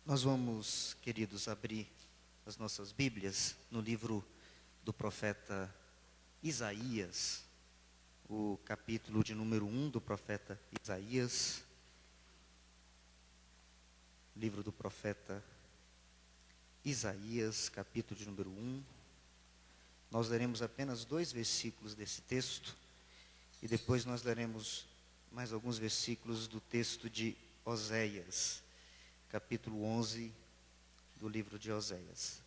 Nós vamos, queridos, abrir as nossas Bíblias no livro do profeta Isaías, o capítulo de número 1 do profeta Isaías. Livro do profeta Isaías, capítulo de número 1. Nós leremos apenas 2 versículos desse texto e depois nós leremos mais alguns versículos do texto de Oséias, capítulo 11 do livro de Oséias.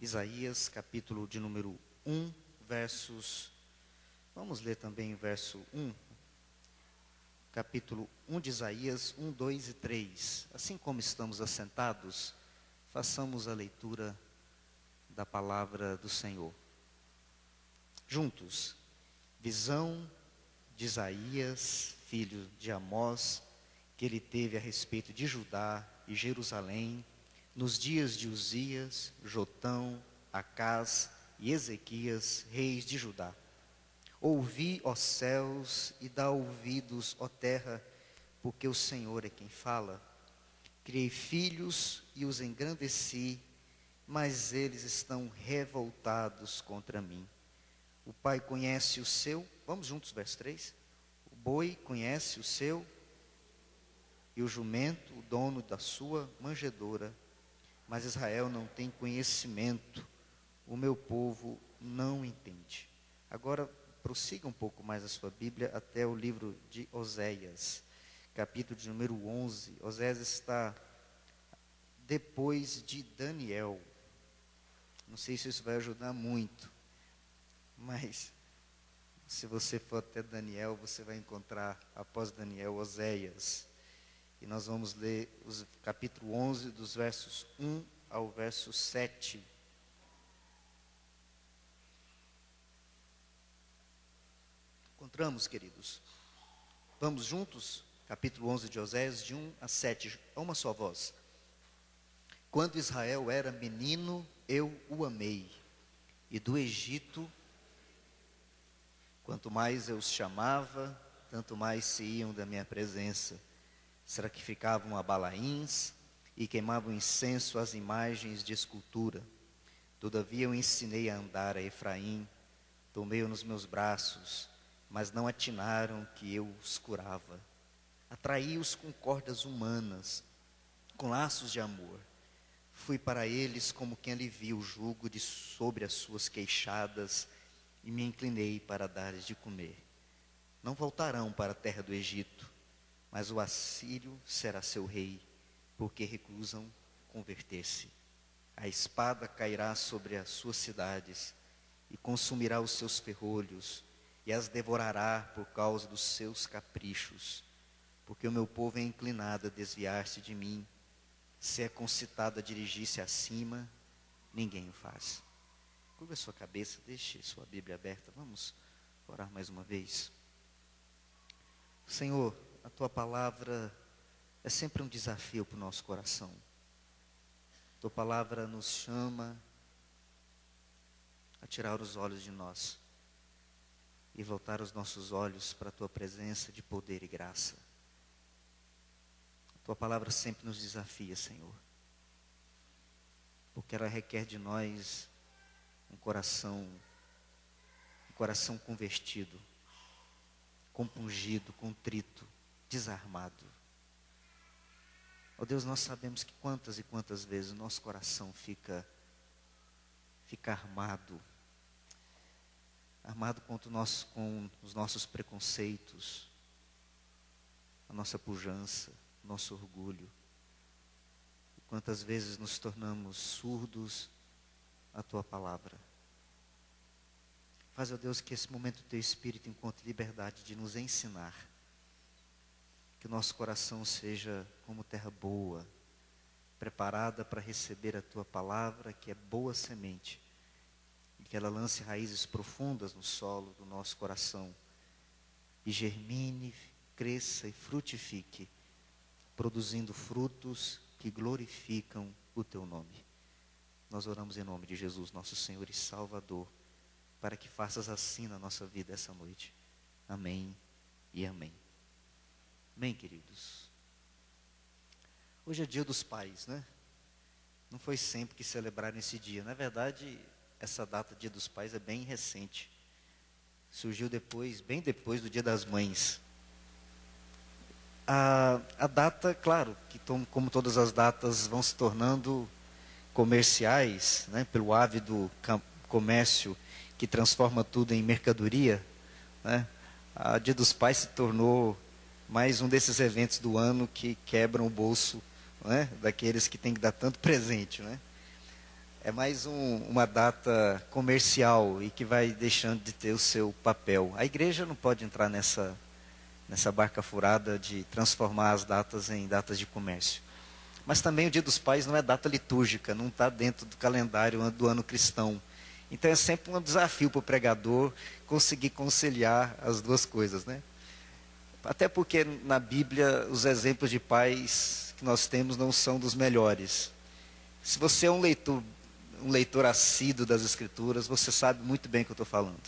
Isaías, capítulo de número 1, vamos ler também o verso 1, capítulo 1 de Isaías, 1, 2 e 3. Assim como estamos assentados, façamos a leitura da palavra do Senhor. Juntos, visão de Isaías, filho de Amós, que ele teve a respeito de Judá e Jerusalém, nos dias de Uzias, Jotão, Acás e Ezequias, reis de Judá. Ouvi, ó céus, e dá ouvidos, ó terra, porque o Senhor é quem fala. Criei filhos e os engrandeci, mas eles estão revoltados contra mim. O pai conhece o seu, vamos juntos, verso 3. O boi conhece o seu, e o jumento, o dono da sua manjedoura, mas Israel não tem conhecimento, o meu povo não entende. Agora, prossiga um pouco mais a sua Bíblia até o livro de Oséias, capítulo de número 11. Oséias está depois de Daniel. Não sei se isso vai ajudar muito, mas se você for até Daniel, você vai encontrar, após Daniel, Oséias. E nós vamos ler o capítulo 11, dos versos 1 ao verso 7. Encontramos, queridos? Vamos juntos? Capítulo 11 de Oséias, de 1 a 7, a uma só voz. Quando Israel era menino, eu o amei, e do Egito, quanto mais eu os chamava, tanto mais se iam da minha presença. Sacrificavam a Balaíns e queimavam incenso às imagens de escultura. Todavia eu ensinei a andar a Efraim, tomei-o nos meus braços, mas não atinaram que eu os curava. Atraí-os com cordas humanas, com laços de amor. Fui para eles como quem alivia o jugo de sobre as suas queixadas e me inclinei para dar-lhes de comer. Não voltarão para a terra do Egito, mas o assírio será seu rei, porque recusam converter-se. A espada cairá sobre as suas cidades e consumirá os seus ferrolhos e as devorará por causa dos seus caprichos, porque o meu povo é inclinado a desviar-se de mim. Se é concitado a dirigir-se acima, ninguém o faz. Curva a sua cabeça, deixe sua Bíblia aberta. Vamos orar mais uma vez. Senhor, a tua palavra é sempre um desafio para o nosso coração. A tua palavra nos chama a tirar os olhos de nós e voltar os nossos olhos para a tua presença de poder e graça. A tua palavra sempre nos desafia, Senhor, porque ela requer de nós um coração convertido, compungido, contrito, desarmado. Ó Deus, nós sabemos que quantas e quantas vezes o nosso coração fica armado com os nossos preconceitos, a nossa pujança, o nosso orgulho. E quantas vezes nos tornamos surdos à tua palavra. Faz, ó Deus, que esse momento o teu Espírito encontre liberdade de nos ensinar. Que o nosso coração seja como terra boa, preparada para receber a tua palavra, que é boa semente, e que ela lance raízes profundas no solo do nosso coração, e germine, cresça e frutifique, produzindo frutos que glorificam o teu nome. Nós oramos em nome de Jesus, nosso Senhor e Salvador, para que faças assim na nossa vida essa noite. Amém e amém. Amém, queridos. Hoje é Dia dos Pais, né? Não foi sempre que celebraram esse dia. Na verdade, essa data, Dia dos Pais, é bem recente. Surgiu depois, bem depois do Dia das Mães. A data, claro, que como todas as datas vão se tornando comerciais, né, pelo ávido comércio que transforma tudo em mercadoria, né, a Dia dos Pais se tornou mais um desses eventos do ano que quebram o bolso, né, daqueles que têm que dar tanto presente, né. É mais uma data comercial e que vai deixando de ter o seu papel. A igreja não pode entrar nessa barca furada de transformar as datas em datas de comércio. Mas também o Dia dos Pais não é data litúrgica, não está dentro do calendário do ano cristão. Então é sempre um desafio para o pregador conseguir conciliar as duas coisas, né? Até porque na Bíblia os exemplos de pais que nós temos não são dos melhores. Se você é um leitor assíduo das Escrituras, você sabe muito bem o que eu estou falando.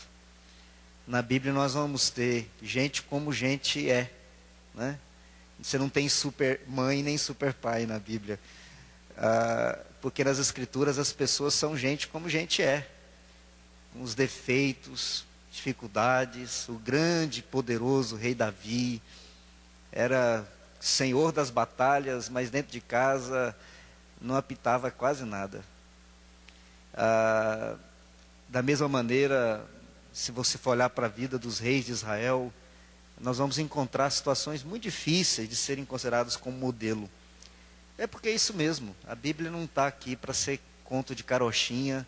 Na Bíblia nós vamos ter gente como gente é, né? Você não tem super mãe nem super pai na Bíblia, porque nas Escrituras as pessoas são gente como gente é, com os defeitos, dificuldades. O grande, poderoso rei Davi era senhor das batalhas, mas dentro de casa não apitava quase nada. Da mesma maneira, se você for olhar para a vida dos reis de Israel, nós vamos encontrar situações muito difíceis de serem considerados como modelo. É porque é isso mesmo, a Bíblia não está aqui para ser conto de carochinha,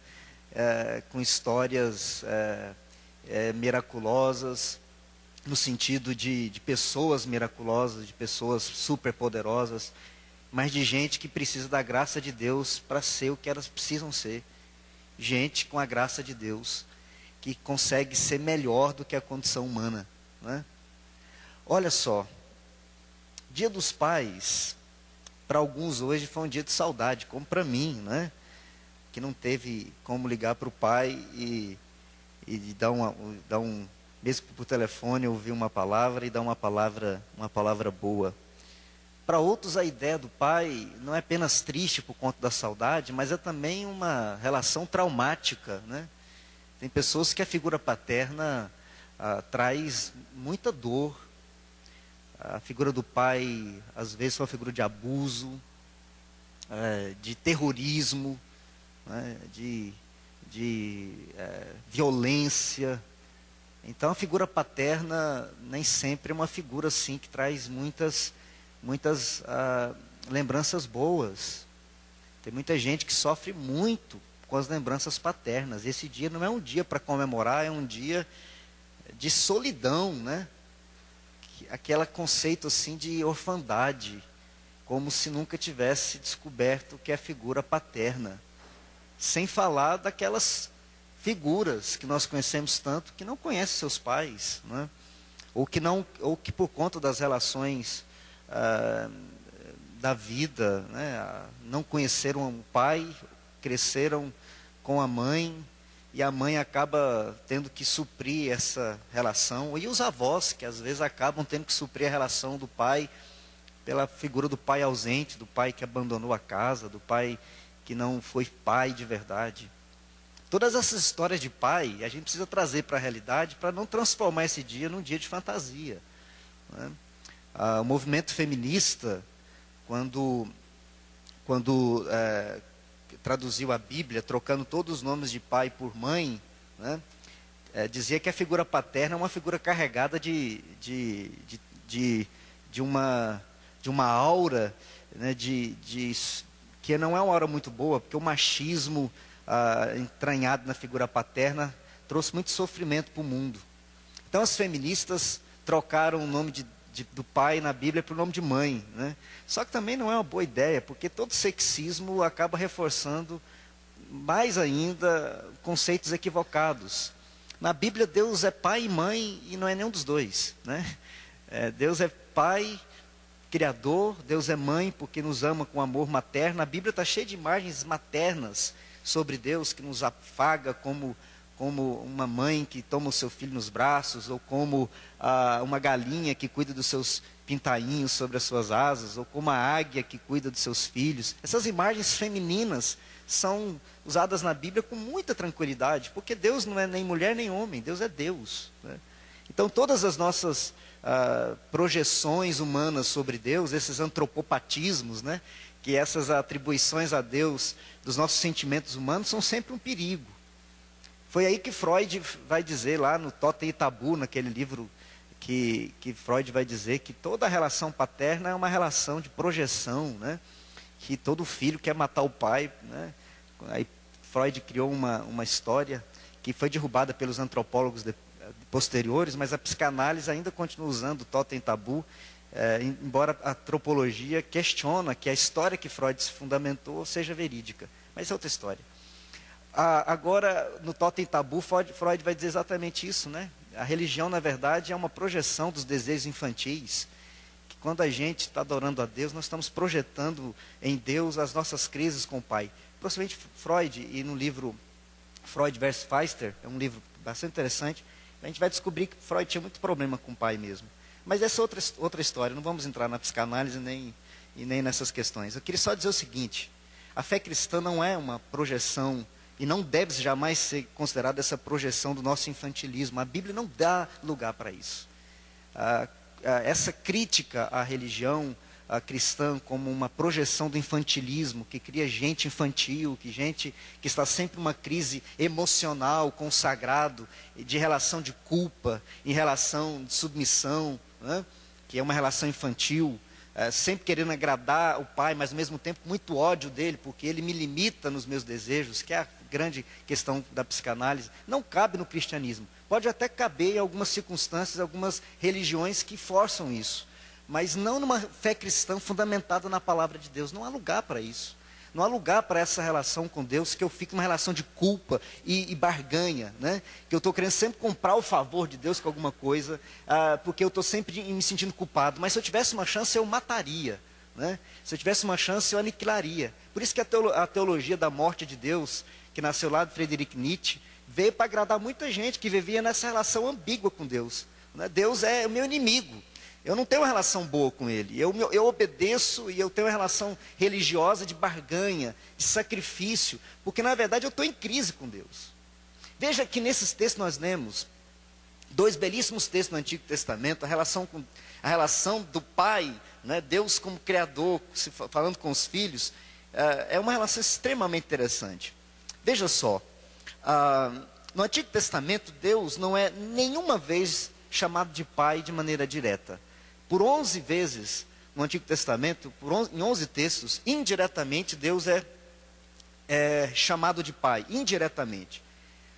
com histórias miraculosas, no sentido de pessoas miraculosas, de pessoas superpoderosas, mas de gente que precisa da graça de Deus para ser o que elas precisam ser. Gente com a graça de Deus, que consegue ser melhor do que a condição humana, né? Olha só, Dia dos Pais, para alguns hoje foi um dia de saudade, como para mim, né? Que não teve como ligar para o pai e mesmo por telefone, ouvir uma palavra e dar uma palavra boa. Para outros, a ideia do pai não é apenas triste por conta da saudade, mas é também uma relação traumática, né? Tem pessoas que a figura paterna traz muita dor. A figura do pai, às vezes, é uma figura de abuso, de terrorismo, né? de violência. Então, a figura paterna nem sempre é uma figura assim que traz muitas lembranças boas. Tem muita gente que sofre muito com as lembranças paternas. Esse dia não é um dia para comemorar, é um dia de solidão, né? Aquele conceito assim de orfandade, como se nunca tivesse descoberto o que é a figura paterna. Sem falar daquelas figuras que nós conhecemos tanto, que não conhecem seus pais, né? ou que por conta das relações da vida, né? Não conheceram o pai, cresceram com a mãe, e a mãe acaba tendo que suprir essa relação, e os avós, que às vezes acabam tendo que suprir a relação do pai, pela figura do pai ausente, do pai que abandonou a casa, do pai que não foi pai de verdade. Todas essas histórias de pai, a gente precisa trazer para a realidade, para não transformar esse dia num dia de fantasia, né? O movimento feminista, quando traduziu a Bíblia, trocando todos os nomes de pai por mãe, né? Dizia que a figura paterna é uma figura carregada de uma aura, né? Que não é uma aura muito boa, porque o machismo entranhado na figura paterna trouxe muito sofrimento para o mundo. Então as feministas trocaram o nome do pai na Bíblia para o nome de mãe, né? Só que também não é uma boa ideia, porque todo sexismo acaba reforçando mais ainda conceitos equivocados. Na Bíblia, Deus é pai e mãe e não é nenhum dos dois, né? Deus é pai, criador, Deus é mãe porque nos ama com amor materno. A Bíblia está cheia de imagens maternas sobre Deus, que nos afaga como uma mãe que toma o seu filho nos braços, ou como uma galinha que cuida dos seus pintainhos sobre as suas asas, ou como a águia que cuida dos seus filhos. Essas imagens femininas são usadas na Bíblia com muita tranquilidade, porque Deus não é nem mulher nem homem, Deus é Deus, né? Então todas as nossas projeções humanas sobre Deus, esses antropopatismos, né, que essas atribuições a Deus dos nossos sentimentos humanos são sempre um perigo. Foi aí que Freud vai dizer lá no Totem e Tabu, naquele livro que Freud vai dizer que toda relação paterna é uma relação de projeção, né? Que todo filho quer matar o pai, né? Aí Freud criou uma história que foi derrubada pelos antropólogos posteriores, mas a psicanálise ainda continua usando o Totem e Tabu, embora a antropologia questiona que a história que Freud se fundamentou seja verídica. Mas é outra história. Agora, no Totem e Tabu, Freud vai dizer exatamente isso, né? A religião, na verdade, é uma projeção dos desejos infantis, que quando a gente está adorando a Deus, nós estamos projetando em Deus as nossas crises com o Pai. Possivelmente Freud, e no livro Freud versus Feistel, é um livro bastante interessante, a gente vai descobrir que Freud tinha muito problema com o pai mesmo. Mas essa é outra história, não vamos entrar na psicanálise nem nessas questões. Eu queria só dizer o seguinte: a fé cristã não é uma projeção, e não deve jamais ser considerada essa projeção do nosso infantilismo. A Bíblia não dá lugar para isso. Essa crítica à religião cristã como uma projeção do infantilismo, que cria gente infantil, gente que está sempre numa crise emocional com o sagrado, de relação de culpa, em relação de submissão, né? Que é uma relação infantil, sempre querendo agradar o pai, mas ao mesmo tempo muito ódio dele, porque ele me limita nos meus desejos, que é a grande questão da psicanálise. Não cabe no cristianismo. Pode até caber em algumas circunstâncias, algumas religiões que forçam isso, mas não numa fé cristã fundamentada na palavra de Deus. Não há lugar para isso. Não há lugar para essa relação com Deus, que eu fico numa relação de culpa e barganha, né? Que eu estou querendo sempre comprar o favor de Deus com alguma coisa, porque eu estou sempre me sentindo culpado. Mas se eu tivesse uma chance, eu mataria, né? Se eu tivesse uma chance, eu aniquilaria. Por isso que a teologia da morte de Deus, que nasceu lá de Friedrich Nietzsche, veio para agradar muita gente que vivia nessa relação ambígua com Deus, né? Deus é o meu inimigo. Eu não tenho uma relação boa com ele. Eu obedeço e eu tenho uma relação religiosa de barganha, de sacrifício, porque na verdade eu estou em crise com Deus. Veja que nesses textos nós lemos dois belíssimos textos no Antigo Testamento, a relação do Pai, né, Deus como Criador, falando com os filhos, é uma relação extremamente interessante. Veja só, no Antigo Testamento Deus não é nenhuma vez chamado de Pai de maneira direta. Por 11 vezes no Antigo Testamento, em 11 textos, indiretamente Deus é chamado de Pai, indiretamente.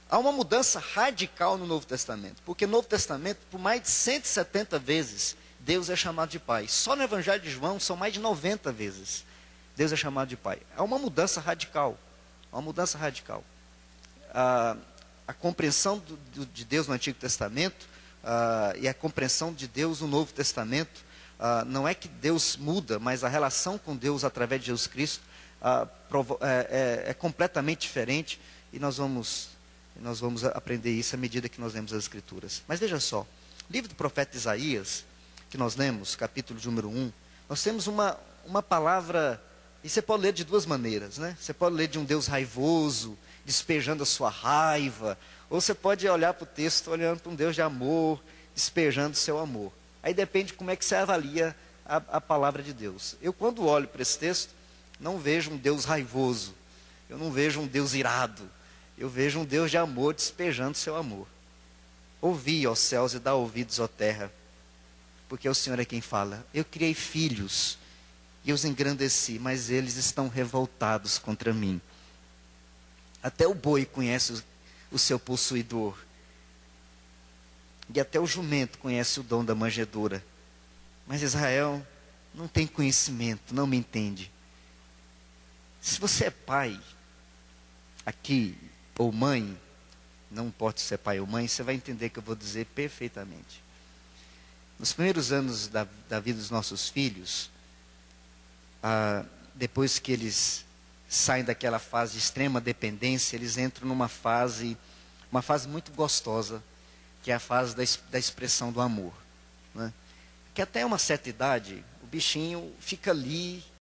Há uma mudança radical no Novo Testamento, porque no Novo Testamento, por mais de 170 vezes, Deus é chamado de Pai. Só no Evangelho de João são mais de 90 vezes Deus é chamado de Pai. Há uma mudança radical, A compreensão de Deus no Antigo Testamento e a compreensão de Deus no Novo Testamento, não é que Deus muda, mas a relação com Deus através de Jesus Cristo é completamente diferente, e nós vamos aprender isso à medida que nós lemos as Escrituras. Mas veja só, livro do profeta Isaías, que nós lemos, capítulo de número 1, nós temos uma palavra, e você pode ler de duas maneiras, né? Você pode ler de um Deus raivoso, despejando a sua raiva, ou você pode olhar para o texto olhando para um Deus de amor, despejando o seu amor. Aí depende de como é que você avalia a palavra de Deus. Eu, quando olho para esse texto, não vejo um Deus raivoso, eu não vejo um Deus irado, eu vejo um Deus de amor despejando o seu amor. Ouvi, ó céus, e dá ouvidos, ó terra, porque o Senhor é quem fala. Eu criei filhos e os engrandeci, mas eles estão revoltados contra mim. Até o boi conhece o seu possuidor, e até o jumento conhece o dom da manjedoura, mas Israel não tem conhecimento, não me entende. Se você é pai aqui, ou mãe, não importa se é pai ou mãe, você vai entender que eu vou dizer perfeitamente. Nos primeiros anos da vida dos nossos filhos, depois que eles saem daquela fase de extrema dependência, eles entram numa fase muito gostosa, que é a fase da expressão do amor, né? que até uma certa idade, o bichinho fica ali